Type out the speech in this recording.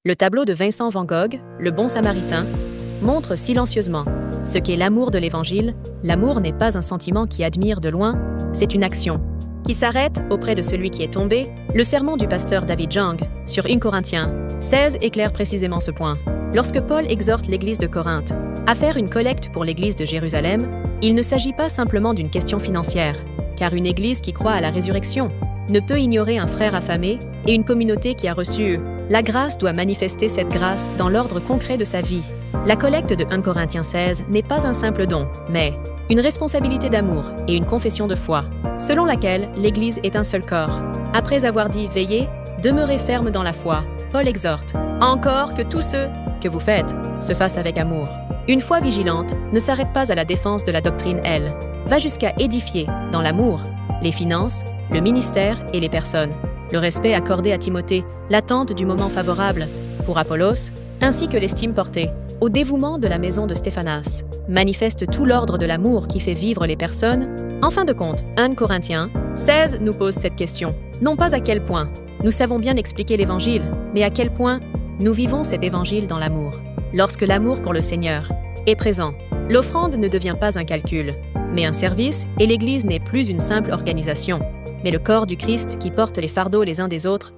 Le tableau de Vincent van Gogh, Le Bon Samaritain, montre silencieusement ce qu'est l'amour de l'Évangile. L'amour n'est pas un sentiment qui admire de loin, c'est une action qui s'arrête auprès de celui qui est tombé. Le sermon du pasteur David Jang sur 1 Corinthiens 16 éclaire précisément ce point. Lorsque Paul exhorte l'église de Corinthe à faire une collecte pour l'église de Jérusalem, il ne s'agit pas simplement d'une question financière, car une église qui croit à la résurrection ne peut ignorer un frère affamé et une communauté qui a reçu la grâce doit manifester cette grâce dans l'ordre concret de sa vie. La collecte de 1 Corinthiens 16 n'est pas un simple don, mais une responsabilité d'amour et une confession de foi, selon laquelle l'Église est un seul corps. Après avoir dit « Veillez, demeurez ferme dans la foi », Paul exhorte « Encore que tout ce que vous faites se fasse avec amour ». Une foi vigilante ne s'arrête pas à la défense de la doctrine, elle va jusqu'à édifier, dans l'amour, les finances, le ministère et les personnes. Le respect accordé à Timothée, l'attente du moment favorable pour Apollos, ainsi que l'estime portée au dévouement de la maison de Stéphanas, manifeste tout l'ordre de l'amour qui fait vivre les personnes. En fin de compte, 1 Corinthiens 16 nous pose cette question. Non pas à quel point nous savons bien expliquer l'Évangile, mais à quel point nous vivons cet Évangile dans l'amour. Lorsque l'amour pour le Seigneur est présent, l'offrande ne devient pas un calcul, mais un service, et l'Église n'est plus une simple organisation, mais le corps du Christ qui porte les fardeaux les uns des autres